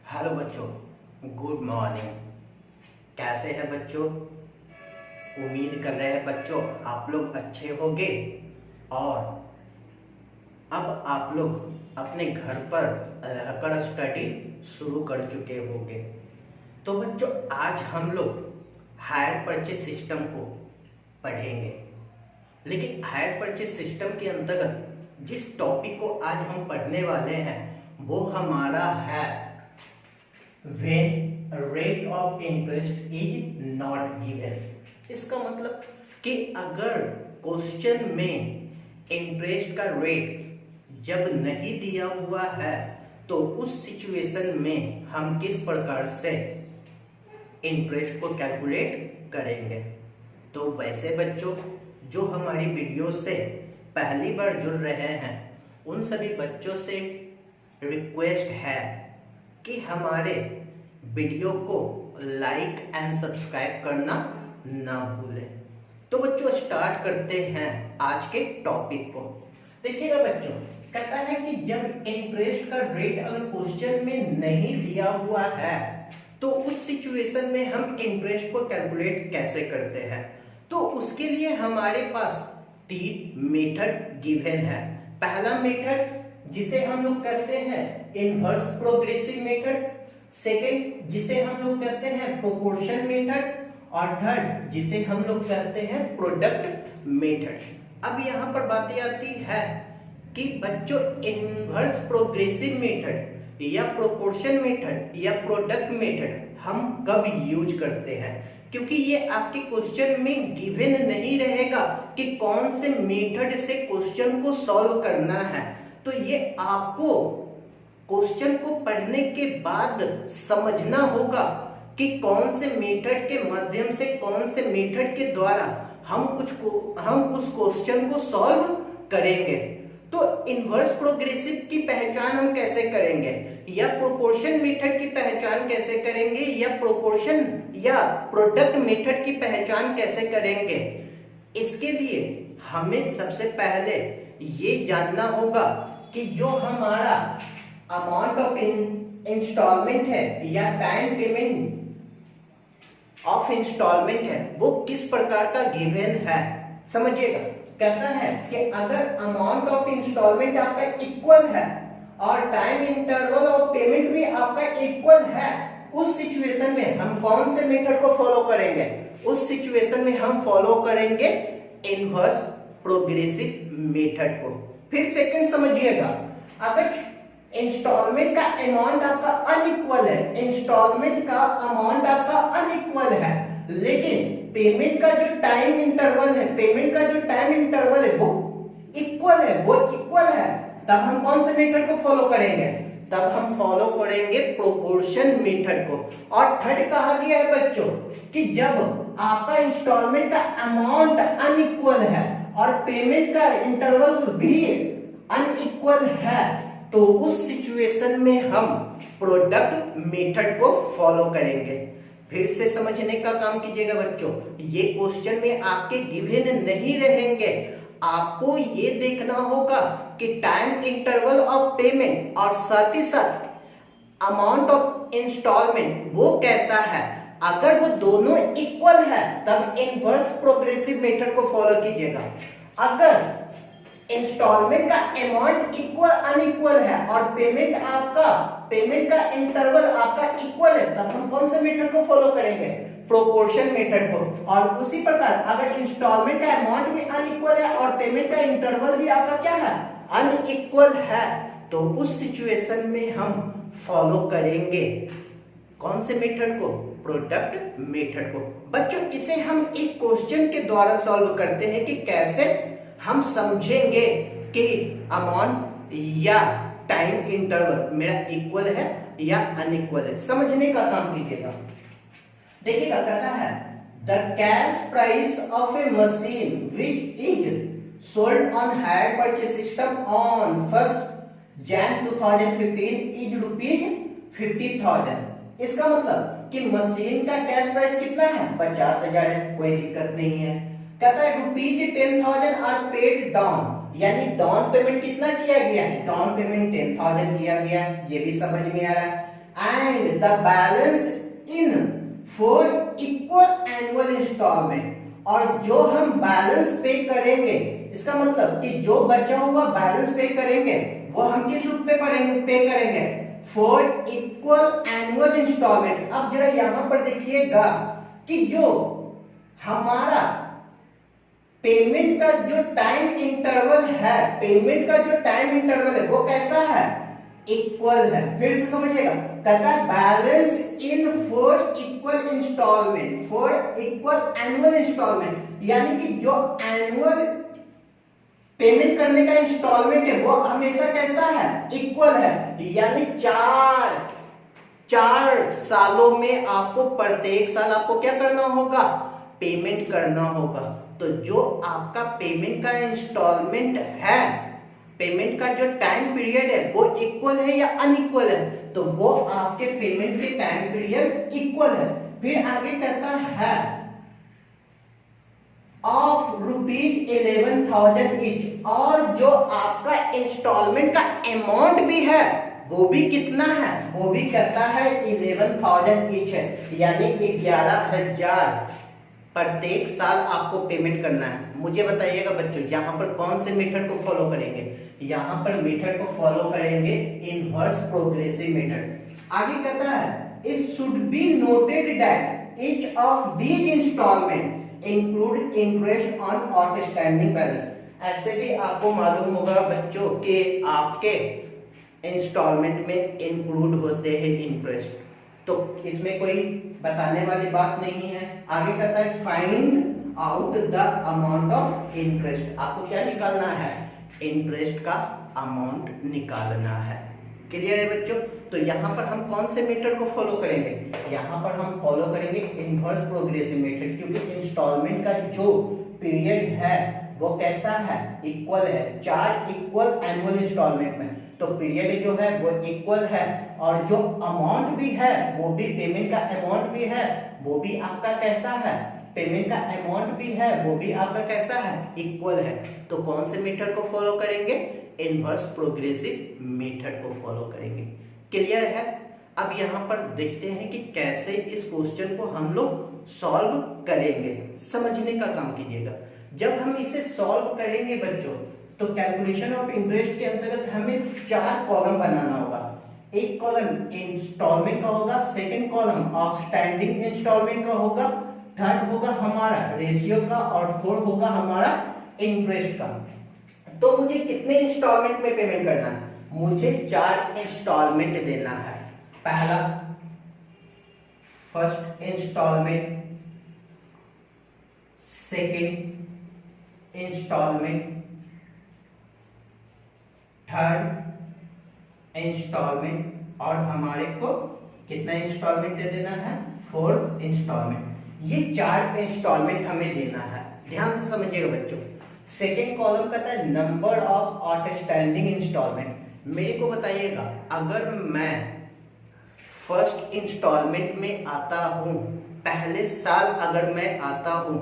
Hello बच्चों, good morning. कैसे हैं बच्चों? उम्मीद कर रहे हैं बच्चों आप लोग अच्छे होंगे और अब आप लोग अपने घर पर रहकर स्टडी शुरू कर चुके होंगे। तो बच्चों आज हम लोग हायर परचेज सिस्टम को पढ़ेंगे, लेकिन हायर परचेज सिस्टम के अंतर्गत जिस टॉपिक को आज हम पढ़ने वाले हैं वो हमारा है when rate of interest is not given। इसका मतलब कि अगर क्वेश्चन में इंटरेस्ट का रेट जब नहीं दिया हुआ है तो उस सिचुएशन में हम किस प्रकार से इंटरेस्ट को कैलकुलेट करेंगे। तो वैसे बच्चों जो हमारी वीडियो से पहली बार जुड़ रहे हैं उन सभी बच्चों से रिक्वेस्ट है कि हमारे वीडियो को लाइक एंड सब्सक्राइब करना ना भूलें। तो बच्चों स्टार्ट करते हैं आज के टॉपिक को। देखिएगा बच्चों, कहता है कि जब इंटरेस्ट का रेट अगर क्वेश्चन में नहीं दिया हुआ है तो उस सिचुएशन में हम इंटरेस्ट को कैलकुलेट कैसे करते हैं। तो उसके लिए हमारे पास 3 मेथड गिवन है। पहला मेथड जिसे हम लोग कहते हैं इनवर्स प्रोग्रेसिव मेथड, सेकंड जिसे हम लोग कहते हैं प्रोपोर्शन मेथड और थर्ड जिसे हम लोग कहते हैं प्रोडक्ट मेथड। अब यहाँ पर बातें आती है कि बच्चों इनवर्स प्रोग्रेसिव मेथड या प्रोपोर्शन मेथड या प्रोडक्ट मेथड हम कब यूज करते हैं, क्योंकि ये आपके क्वेश्चन में गिवन नहीं रहेगा कि कौन से मेथड से क्वेश्चन को सॉल्व करना है। तो ये आपको क्वेश्चन को पढ़ने के बाद समझना होगा कि कौन से मेथड के माध्यम से, कौन से मेथड के द्वारा हम उस क्वेश्चन को सॉल्व करेंगे। तो इनवर्स प्रोग्रेसिव की पहचान हम कैसे करेंगे, या प्रोपोर्शन मेथड की पहचान कैसे करेंगे, या प्रोपोर्शन या प्रोडक्ट मेथड की पहचान कैसे करेंगे। इसके लिए हमें सबसे पहले ये जानना होगा कि जो हमारा अमाउंट ऑफ इंस्टॉलमेंट है या टाइम पेमेंट ऑफ इंस्टॉलमेंट है वो किस प्रकार का गिवन है। समझिएगा, कहता है कि अगर अमाउंट ऑफ इंस्टॉलमेंट आपका इक्वल है और टाइम इंटरवल ऑफ पेमेंट भी आपका इक्वल है, उस सिचुएशन में हम कौन से मेथड को फॉलो करेंगे। उस सिचुएशन में हम फॉलो करेंगे इनवर्स प्रोग्रेसिव मेथड को। फिर सेकंड समझिएगा, अगर इंस्टॉलमेंट का अमाउंट आपका अनइक्वल है, इंस्टॉलमेंट का अमाउंट आपका अनइक्वल है, लेकिन पेमेंट का जो टाइम इंटरवल है, पेमेंट का जो टाइम इंटरवल है वो इक्वल है, तब हम कौन से मेथड को फॉलो करेंगे, तब हम फॉलो करेंगे प्रोपोर्शन मेथड को। और थर्ड कहा गया है बच्चों कि जब आपका इंस्टॉलमेंट का अमाउंट अनइक्वल है और पेमेंट का इंटरवल भी अनइक्वल है तो उस सिचुएशन में हम प्रोडक्ट मेथड को फॉलो करेंगे। फिर से समझने का काम कीजिएगा बच्चों, ये क्वेश्चन में आपके गिवन नहीं रहेंगे। आपको ये देखना होगा कि टाइम इंटरवल ऑफ पेमेंट और साथ ही साथ अमाउंट ऑफ इंस्टॉलमेंट वो कैसा है। अगर वो दोनों इक्वल है तब इनवर्स प्रोग्रेसिव मेथड को फॉलो कीजिएगा। अगर इंस्टॉलमेंट का अमाउंट इक्वल अनइक्वल है और पेमेंट का इंटरवल आपका इक्वल है तब हम कौन से मेथड को फॉलो करेंगे, प्रोपोर्शन मेथड को। और उसी प्रकार अगर इंस्टॉलमेंट का अमाउंट भी अनइक्वल है और पेमेंट का इंटरवल भी आपका क्या है, अनइक्वल है, तो उस सिचुएशन में हम फॉलो करेंगे कौन से मेथड को, प्रोडक्ट मेथड को। बच्चों इसे हम एक क्वेश्चन के द्वारा सॉल्व करते हैं कि कैसे हम समझेंगे कि अमाउंट या टाइम इंटरवल मेरा इक्वल है या अनइक्वल है। समझने का काम कीजिएगा। देखिएगा, कहता है the cash price of A machine which is sold on hire purchase system on 1 January 2015 is ₹50,000। इसका मतलब कि मशीन का कैश प्राइस कितना है, 50,000 है, कोई दिक्कत नहीं है। कहता है ₹10,000 आर पेड डाउन, यानी डाउन पेमेंट कितना किया गया है, डाउन पेमेंट 10,000 किया गया, ये भी समझ में आ रहा है। And the balance in 4 equal annual instalment, और जो हम बैलेंस पे करेंगे, इसका मतलब कि जो बचा हुआ बैलेंस पे करेंगे वो हम किस रूप में पे करेंगे, 4 इक्वल एनुअल इंस्टॉलमेंट। अब जरा यहां पर देखिएगा कि जो हमारा पेमेंट का जो टाइम इंटरवल है, पेमेंट का जो टाइम इंटरवल है वो कैसा है, इक्वल है। फिर से समझिएगा, कहता है balance in 4 equal instalment, 4 equal annual instalment, यानी कि जो एनुअल पेमेंट करने का इंस्टॉलमेंट है वो हमेशा कैसा है, इक्वल है। यानी चार सालों में आपको प्रत्येक साल आपको क्या करना होगा, पेमेंट करना होगा। तो जो आपका पेमेंट का इंस्टॉलमेंट है, पेमेंट का जो टाइम पीरियड है वो इक्वल है या अनइक्वल है, तो वो आपके पेमेंट के टाइम पीरियड इक्वल है। फिर आगे कहता है ऑफ ₹11,000 ईच, और जो आपका इंस्टॉलमेंट का अमाउंट भी है वो भी कितना है, वो भी कहता है 11,000 ईच है, यानी 11,000 प्रत्येक साल आपको पेमेंट करना है। मुझे बताइएगा बच्चों, यहाँ पर कौन से मेथड को फॉलो करेंगे, यहाँ पर मेथड को फॉलो करेंगे इनवर्स प्रोग्रेसिव मेथड। आगे कहता है it should be noted that each of these instalment include interest on outstanding balance. ऐसे भी आपको मालूम होगा बच्चों कि आपके इंस्टॉलमेंट में इंक्लूड होते हैं इंटरेस्ट, तो इसमें कोई बताने वाली बात नहीं है। आगे कहता है find out the amount of interest, आपको क्या निकालना है, इंटरेस्ट का अमाउंट निकालना है। क्लियर है बच्चों? तो यहाँ पर हम कौन से मेथड को फॉलो करेंगे, यहाँ पर हम फॉलो करेंगे इनवर्स प्रोग्रेसिव मेथड, क्योंकि इंस्टॉलमेंट का जो पीरियड है वो कैसा है, इक्वल है। 4 इक्वल एनुअल इंस्टॉलमेंट में तो पीरियड जो है वो इक्वल है, और जो अमाउंट भी है वो भी, पेमेंट का अमाउंट भी है वो भी आपका कैसा है, पेमेंट का अमाउंट भी है वो भी आपका कैसा है, इक्वल है। तो कौन से मेथड को फॉलो करेंगे, इनवर्स प्रोग्रेसिव मेथड को फॉलो करेंगे। क्लियर है? अब यहाँ पर देखते हैं कि कैसे इस क्वेश्चन को हम लोग सॉल्व करेंगे, समझने का काम कीजिएगा। जब हम इसे सॉल्व करेंगे बच्चों, तो कैलकुलेशन ऑफ इंटरेस्ट के अंतर्गत हमें 4 कॉलम बनाना होगा। एक कॉलम इंस्टॉलमेंट का होगा, सेकंड कॉलम आउटस्टैंडिंग इंस्टॉलमेंट का होगा, थर्ड होगा हमारा रेशियो का, और फोर्थ होगा हमारा इंटरेस्ट का। तो मुझे कितने इंस्टॉलमेंट में पेमेंट करना है, मुझे 4 इंस्टॉलमेंट देना है। पहला first instalment, second instalment, third instalment, और हमारे को कितना इंस्टॉलमेंट दे देना है, 4 इंस्टॉलमेंट। ये 4 इंस्टॉलमेंट हमें देना है, ध्यान से समझिएगा बच्चों। सेकेंड कॉलम कहता है नंबर ऑफ आउटस्टैंडिंग इंस्टॉलमेंट। मेरे को बताइएगा, अगर मैं फर्स्ट इंस्टॉलमेंट में आता हूं, पहले साल अगर मैं आता हूं,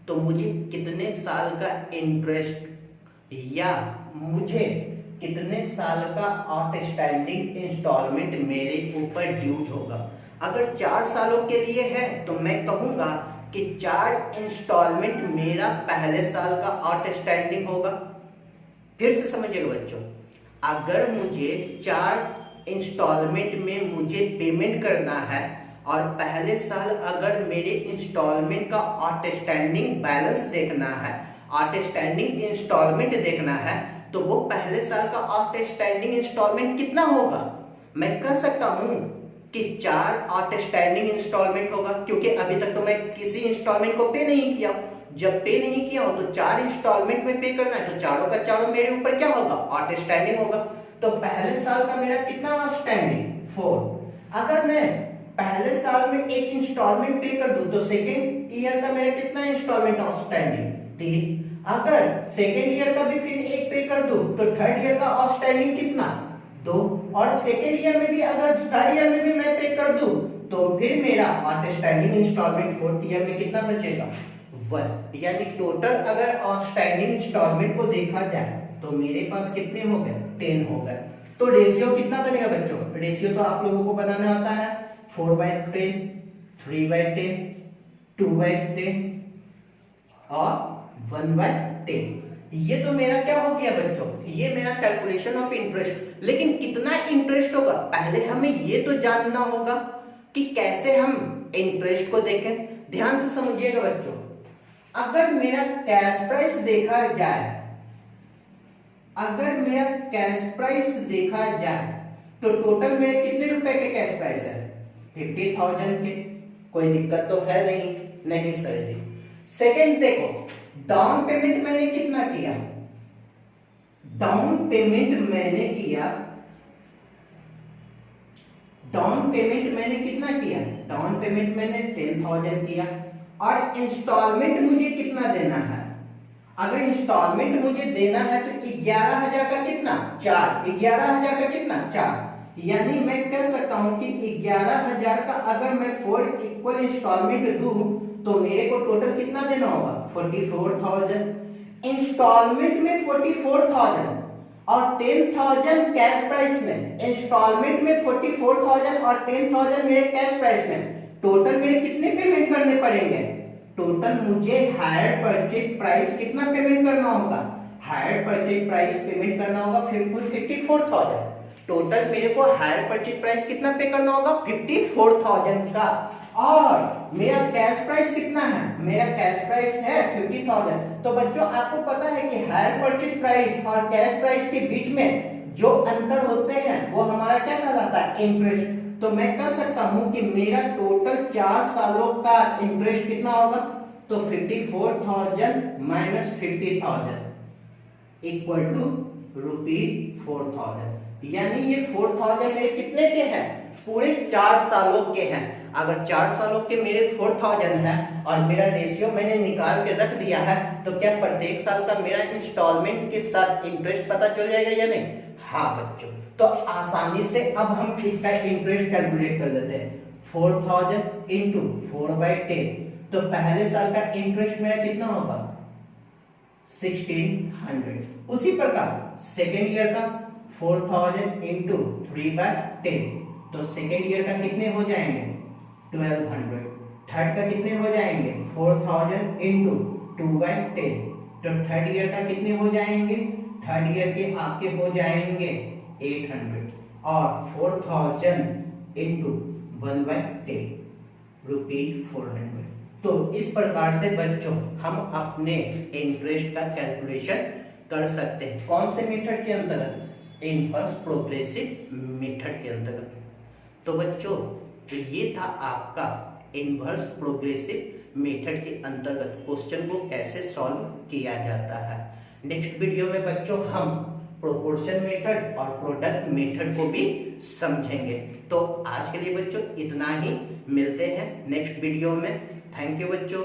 तो मुझे कितने साल का इंटरेस्ट या मुझे कितने साल का आउटस्टैंडिंग इंस्टॉलमेंट मेरे ऊपर ड्यूज होगा। अगर 4 सालों के लिए है तो मैं कहूंगा कि 4 इंस्टॉलमेंट मेरा पहले साल का आउटस्टैंडिंग होगा। फिर से समझिएगा बच्चों, अगर मुझे 4 इंस्टॉलमेंट में मुझे पेमेंट करना है और पहले साल अगर मेरे इंस्टॉलमेंट का आउटस्टैंडिंग बैलेंस देखना है, आउटस्टैंडिंग इंस्टॉलमेंट देखना है, तो वो पहले साल का आउटस्टैंडिंग इंस्टॉलमेंट कितना होगा, मैं कह सकता हूं कि 4 आउटस्टैंडिंग इंस्टॉलमेंट होगा, क्योंकि अभी तक तो मैं किसी इंस्टॉलमेंट को पे नहीं किया। जब पे नहीं किया हो तो 4 इंस्टॉलमेंट में पे करना है, तो चारों का चारों मेरे ऊपर क्या होगा, आउटस्टैंडिंग होगा। तो पहले साल का मेरा कितना आउटस्टैंडिंग, 4। अगर मैं पहले साल में एक इंस्टॉलमेंट पे कर दूं तो सेकेंड ईयर का मेरा कितना इंस्टॉलमेंट आउटस्टैंडिंग, 3। अगर सेकेंड ईयर का भी फिर एक पे कर दूं तो थर्ड ईयर का आउटस्टैंडिंग कितना, 2। और सेकेंड ईयर में भी अगर थर्ड ईयर में भी मैं पे कर दूं तो फिर मेरा आउटस्टैंडिंग इंस्टॉलमेंट फोर्थ ईयर में कितना बचेगा, 1। यानी टोटल अगर आउटस्टैंडिंग इंस्टॉलमेंट को देखा जाए तो मेरे पास कितने हो गए, 10 हो गए। तो रेशियो कितना बनेगा बच्चों, रेशियो तो आप लोगों को बनाना आता है 4/10, 3/10, 2/10 और 1/10। ये तो मेरा क्या हो गया बच्चों, ये मेरा कैलकुलेशन ऑफ इंटरेस्ट। लेकिन कितना इंटरेस्ट होगा, पहले हमें ये तो जानना होगा कि कैसे हम इंटरेस्ट को देखें। ध्यान से समझिएगा बच्चों, अगर मेरा कैश प्राइस देखा जाए, अगर मेरा कैश प्राइस देखा जाए तो टोटल मेरे कितने रुपए के कैश प्राइस है, 50,000 के। कोई दिक्कत तो है नहीं, नहीं सर जी। सेकंड देखो, डाउन पेमेंट मैंने कितना किया, डाउन पेमेंट मैंने किया, डाउन पेमेंट मैंने कितना किया, डाउन पेमेंट मैंने 10,000 किया। और इंस्टॉलमेंट मुझे कितना देना है, अगर इंस्टॉलमेंट मुझे देना है तो 11,000 का कितना 4, 11,000 का कितना 4। यानी मैं कह सकता हूं कि 11,000 का अगर मैं 4 इक्वल इंस्टॉलमेंट दूं तो मेरे को टोटल कितना देना होगा 44,000। इंस्टॉलमेंट में 44,000 और 10,000 कैश प्राइस में, इंस्टॉलमेंट में 44,000 और 10,000 मेरे कैश प्राइस में, टोटल मेरे कितने पेमेंट करने पड़ेंगे, टोटल मुझे हायर परचेज प्राइस कितना पेमेंट करना होगा, हायर परचेज प्राइस पेमेंट करना होगा 54,000। टोटल मेरे को हायर परचेज प्राइस कितना पे करना होगा 54,000 का। और मेरा कैश प्राइस कितना है, मेरा कैश प्राइस है 50,000। तो बच्चों आपको पता है कि हायर परचेज प्राइस और कैश प्राइस के बीच में जो अंतर होते हैं वो हमारा क्या कहलाता है, इंटरेस्ट। तो मैं कह सकता हूं कि मेरा टोटल 4 सालों का इंटरेस्ट कितना होगा, तो 54,000 माइनस 50,000 इक्वल टू ₹4,000। यानी ये 4,000 मेरे कितने के हैं, पूरे 4 सालों के हैं। अगर 4 सालों के मेरे 4,000 है और मेरा रेशियो मैंने निकाल के रख दिया है, तो क्या प्रत्येक साल का मेरा इंस्टॉलमेंट के साथ इंटरेस्ट पता चल जाएगा या नहीं। हाँ बच्चों, तो आसानी से अब हम इसका इंटरेस्ट कैलकुलेट कर लेते हैं। 4,000 इंटू 4/10, तो पहले साल का इंटरेस्ट मेरा कितना होगा 1,600। उसी प्रकार सेकेंड ईयर का 4,000 इंटू 3/10, तो सेकेंड ईयर का कितने हो जाएंगे 1,200। थर्ड का कितने हो जाएंगे 4,000 इंटू 2/10, तो थर्ड ईयर का कितने हो जाएंगे, थर्ड ईयर के आपके हो जाएंगे 800। और 4,000 इंटू 1/10 ₹400। तो इस प्रकार से बच्चों हम अपने इंटरेस्ट का कैलकुलेशन कर सकते हैं। कौन से मेथड के अंतर्गत, इनवर्स प्रोग्रेसिव मेथड के अंतर्गत। तो बच्चों तो ये था आपका इनवर्स प्रोग्रेसिव मेथड के अंतर्गत क्वेश्चन को कैसे सॉल्व किया जाता है। नेक्स्ट वीडियो में बच्चों हम प्रोपोर्शन मेथड और प्रोडक्ट मेथड को भी समझेंगे। तो आज के लिए बच्चों इतना ही, मिलते हैं नेक्स्ट वीडियो में। थैंक यू बच्चों।